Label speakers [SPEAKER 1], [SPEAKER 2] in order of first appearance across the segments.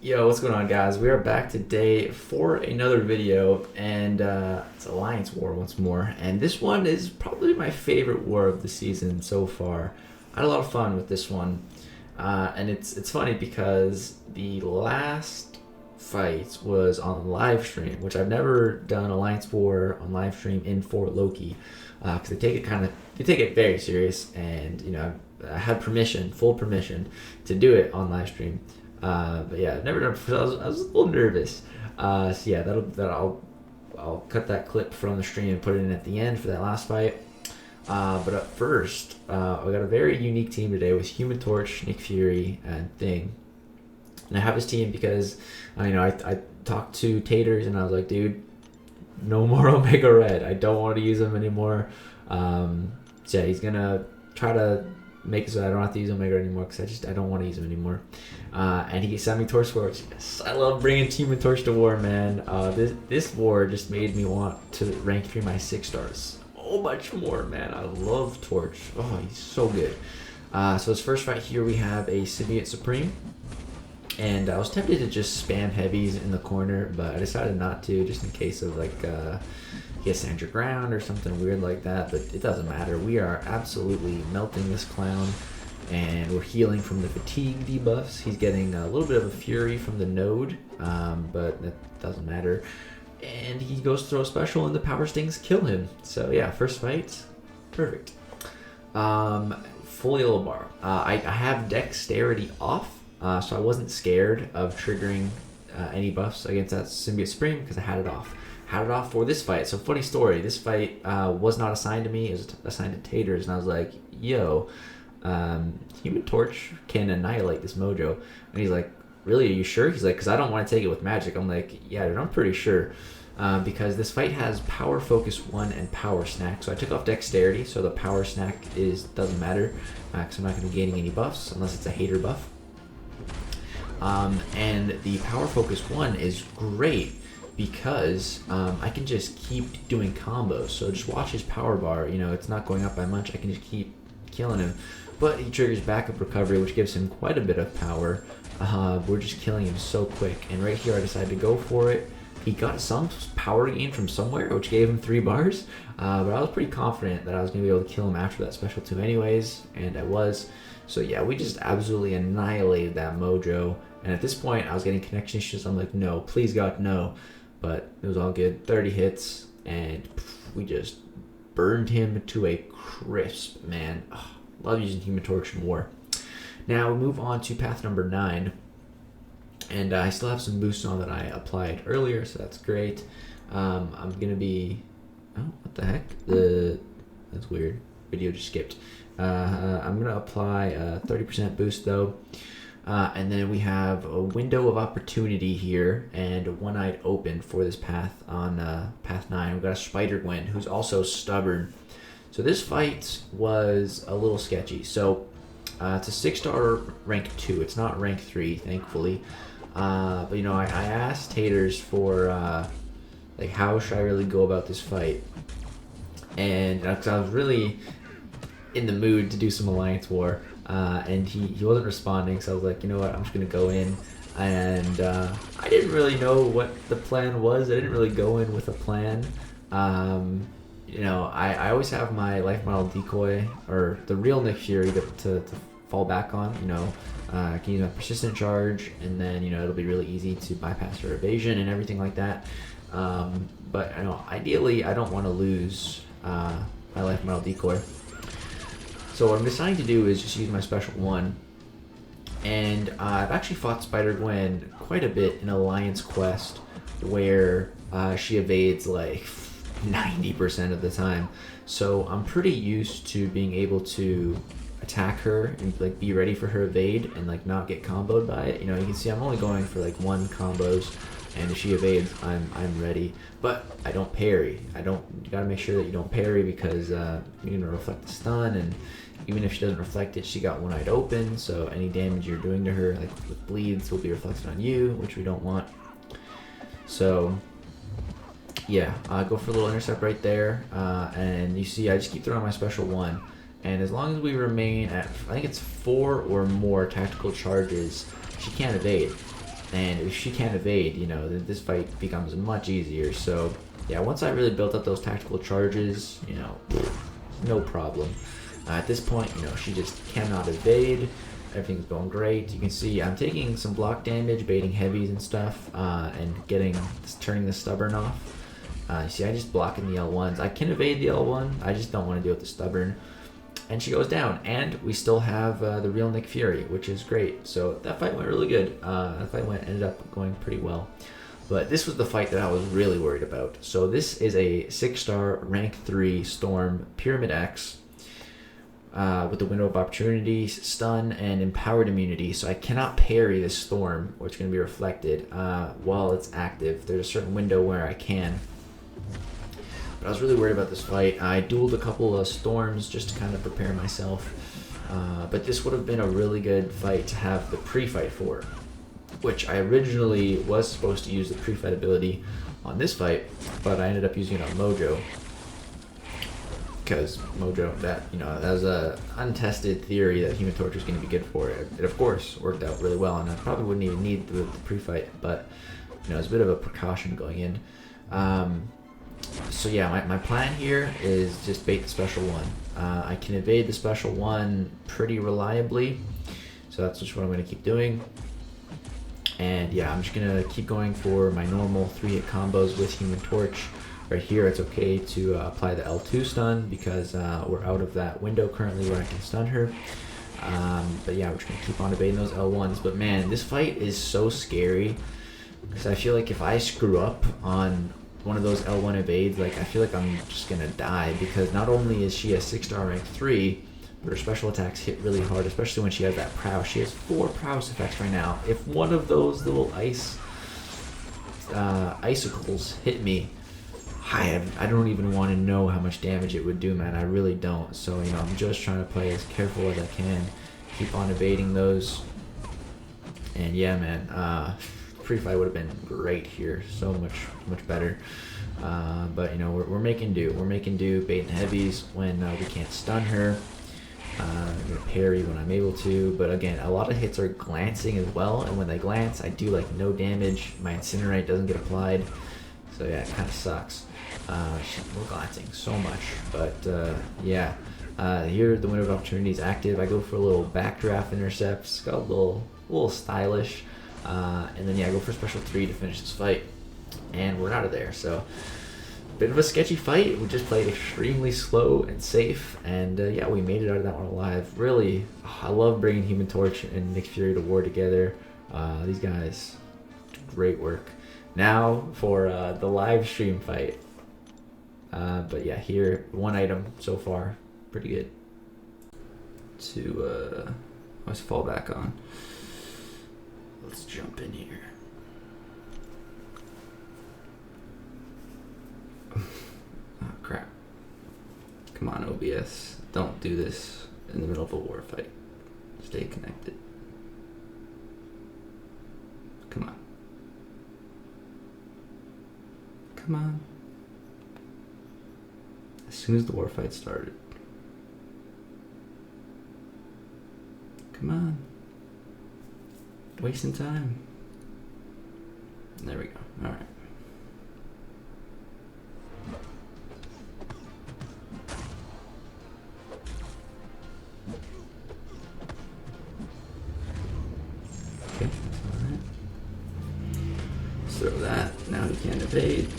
[SPEAKER 1] Yo, what's going on, guys? We are back today for another video, and it's Alliance War once more. And this one is probably my favorite war of the season so far. I had a lot of fun with this one, and it's funny because the last fight was on live stream, which I've never done Alliance War on live stream in Fort Loki, because they take it very serious, and I had permission, full permission, to do it on live stream. But yeah, I've never done it before. I was a little nervous. So yeah, I'll cut that clip from the stream and put it in at the end for that last fight. But up first, we got a very unique team today with Human Torch, Nick Fury, and Thing. And I have this team because I talked to Taters and I was like, dude, no more Omega Red. I don't want to use them anymore. So yeah, he's gonna try to make it so I don't have to use Omega anymore because I don't want to use him anymore. And he sent me Torch War. Yes, I love bringing Team and Torch to war, man. This war just made me want to rank 3 my 6 stars so much more, man. I love Torch. Oh, he's so good. So his first fight here, we have a Symbiote Supreme. And I was tempted to just spam heavies in the corner, but I decided not to, just in case of he has stand your ground or something weird like that. But it doesn't matter. We are absolutely melting this clown, and we're healing from the fatigue debuffs. He's getting a little bit of a fury from the node, but that doesn't matter. And he goes to throw a special, and the power stings kill him. So yeah, first fight, perfect. Fully yellow bar. I have dexterity off. So I wasn't scared of triggering any buffs against that Symbiote Supreme because I had it off. Had it off for this fight. So funny story, this fight was not assigned to me, it was assigned to Taters, and I was like, yo, Human Torch can annihilate this Mojo. And he's like, really, are you sure? He's like, because I don't want to take it with magic. I'm like, yeah, dude, I'm pretty sure. Because this fight has Power Focus 1 and Power Snack. So I took off Dexterity, so the Power Snack doesn't matter, because I'm not going to be gaining any buffs unless it's a hater buff. And the Power Focus 1 is great because I can just keep doing combos. So just watch his power bar, it's not going up by much. I can just keep killing him. But he triggers backup recovery, which gives him quite a bit of power. We're just killing him so quick. And right here I decided to go for it. He got some power gain from somewhere, which gave him 3 bars. But I was pretty confident that I was going to be able to kill him after that special 2 anyways, and I was. So yeah, we just absolutely annihilated that Mojo. And at this point, I was getting connection issues. I'm like, no, please God, no. But it was all good. 30 hits, and we just burned him to a crisp, man. Oh, love using Human Torch in war. Now we move on to path number 9. And I still have some boosts on that I applied earlier, so that's great. I'm going to be... Oh, what the heck? That's weird. Video just skipped. I'm going to apply a 30% boost, though. And then we have a window of opportunity here and a one-eyed open for this path on path 9. We've got a Spider-Gwen who's also stubborn. So this fight was a little sketchy. So it's a 6-star rank 2. It's not rank 3, thankfully. But I asked Taters for how should I really go about this fight, and because I was really in the mood to do some Alliance War. And he wasn't responding, so I was like, you know what, I'm just going to go in. And I didn't really know what the plan was. I didn't really go in with a plan. I always have my life model decoy, or the real Nick Fury, to fall back on. I can use my persistent charge, and then, it'll be really easy to bypass her evasion and everything like that. But, ideally, I don't want to lose my life model decoy. So what I'm deciding to do is just use my special 1, and I've actually fought Spider-Gwen quite a bit in Alliance Quest, where she evades like 90% of the time. So I'm pretty used to being able to attack her and be ready for her evade and not get comboed by it. You can see I'm only going for 1 combos, and if she evades, I'm ready. But I don't parry. You gotta make sure that you don't parry, because you're gonna reflect the stun, and even if she doesn't reflect it, she got one-eyed open, so any damage you're doing to her, with bleeds, will be reflected on you, which we don't want. So yeah, go for a little intercept right there, and you see I just keep throwing my special 1, and as long as we remain at, I think it's 4 or more tactical charges, she can't evade. and if she can't evade, you know, then this fight becomes much easier. So yeah, once I really built up those tactical charges, you know, no problem. At this point, you know, she just cannot evade. Everything's going great. You can see I'm taking some block damage, baiting heavies and stuff, and turning the stubborn off. You see, I just block in the L1s. I can evade the L1. I just don't want to deal with the stubborn. And she goes down, and we still have the real Nick Fury, which is great. So that fight went really good. That fight ended up going pretty well. But this was the fight that I was really worried about. So this is a 6-star rank 3 Storm Pyramid X with the window of opportunity, stun, and empowered immunity. So I cannot parry this Storm, which is going to be reflected while it's active. There's a certain window where I can. But I was really worried about this fight. I dueled a couple of Storms just to kind of prepare myself. But this would have been a really good fight to have the pre-fight for, which I originally was supposed to use the pre-fight ability on this fight, but I ended up using it on Mojo. Because Mojo, that was a untested theory that Human Torch was going to be good for it. It of course worked out really well, and I probably wouldn't even need the pre-fight, but you know, it's a bit of a precaution going in. So yeah, my plan here is just bait the special one. I can evade the special one pretty reliably, so that's just what I'm going to keep doing. And yeah, I'm just going to keep going for my normal 3-hit combos with Human Torch. Right here, it's okay to apply the L2 stun because we're out of that window currently where I can stun her. But yeah, we're just going to keep on evading those L1s. But man, this fight is so scary because I feel like if I screw up on one of those L1 evades, like I feel like I'm just gonna die, because not only is she a 6-star rank 3, but her special attacks hit really hard, especially when she has that prowess. She has 4 prowess effects right now. If one of those little icicles hit me, I don't even want to know how much damage it would do, man. I really don't. So you know, I'm just trying to play as careful as I can, keep on evading those. And yeah, man, pre-fight would have been great here, so much better. But you know, we're making do. We're making do, baiting heavies when we can't stun her. I'm gonna parry when I'm able to, but again, a lot of hits are glancing as well, and when they glance, I do like no damage. My incinerate doesn't get applied, so yeah, it kind of sucks. We're glancing so much, but yeah. Here the window of opportunity is active. I go for a little backdraft intercepts, got a little stylish. And then yeah, I go for special 3 to finish this fight, and we're out of there. So bit of a sketchy fight. We just played extremely slow and safe, and yeah, we made it out of that one alive. Really, I love bringing Human Torch and Nick Fury to war together. These guys, great work. Now for the live stream fight. But yeah, here, one item so far, pretty good. Let's fall back on. Let's jump in here. Oh crap. Come on, OBS. Don't do this in the middle of a war fight. Stay connected. Come on. Come on. As soon as the war fight started. Come on. Wasting time. There we go. All right. Okay. All right. Let's throw that. Now he can't evade.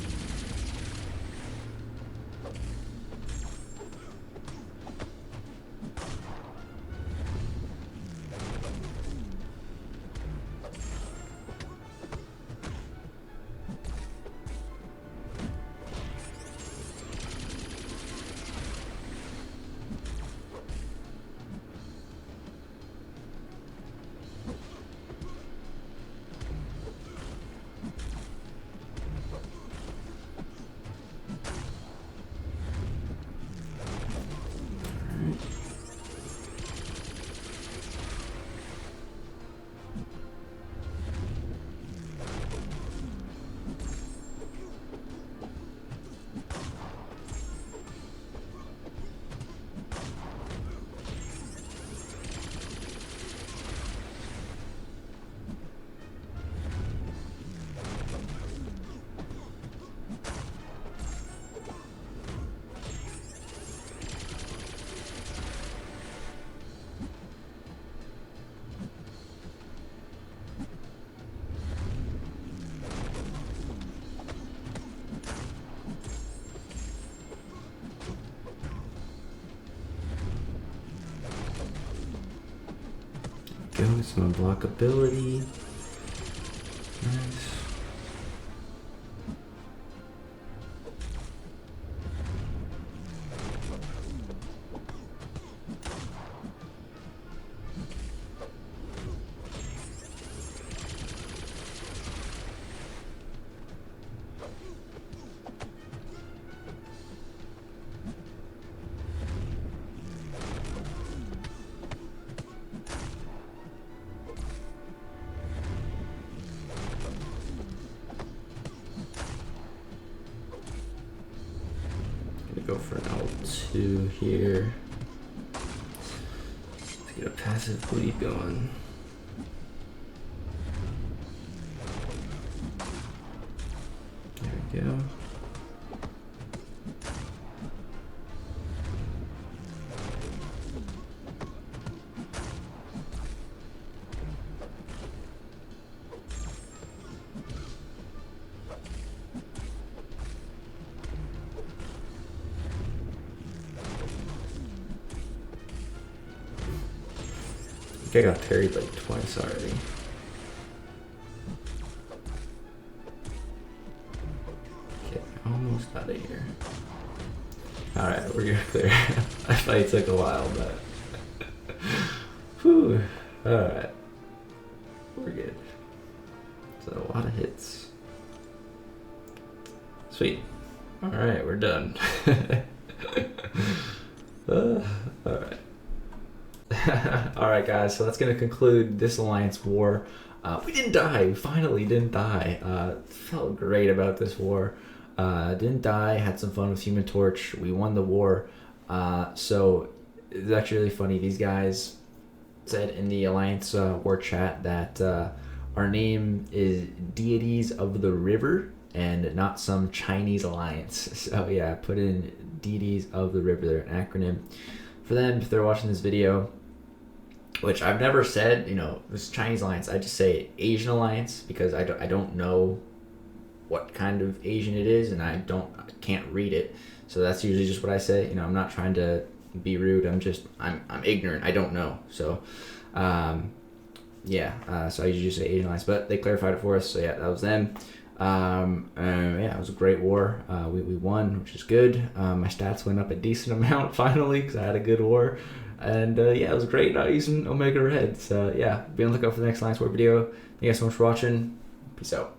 [SPEAKER 1] go. Some unblockability. Nice. Go for an L2 here to get a passive bleed going. There we go. I think I got parried like twice already. Okay, almost out of here. Alright, we're gonna clear. That fight took a while, but whew. Alright. We're good. So a lot of hits. Sweet. Alright, we're done. Alright. Alright guys, so that's going to conclude this alliance war. We didn't die. We finally didn't die. Felt great about this war. Didn't die. Had some fun with Human Torch. We won the war. So it's actually really funny. These guys said in the alliance war chat that our name is Deities of the River and not some Chinese alliance. So yeah, put in Deities of the River. They're an acronym for them if they're watching this video. Which I've never said, you know, this Chinese alliance. I just say Asian alliance because I don't know what kind of Asian it is, and I can't read it. So that's usually just what I say. You know, I'm not trying to be rude. I'm ignorant. I don't know. So, yeah. So I usually just say Asian alliance, but they clarified it for us. So yeah, that was them. Yeah, it was a great war. We won, which is good. My stats went up a decent amount finally because I had a good war. And yeah, it was great not using Omega Red. So yeah, be on the lookout for the next Alliance War video. Thank you guys so much for watching. Peace out.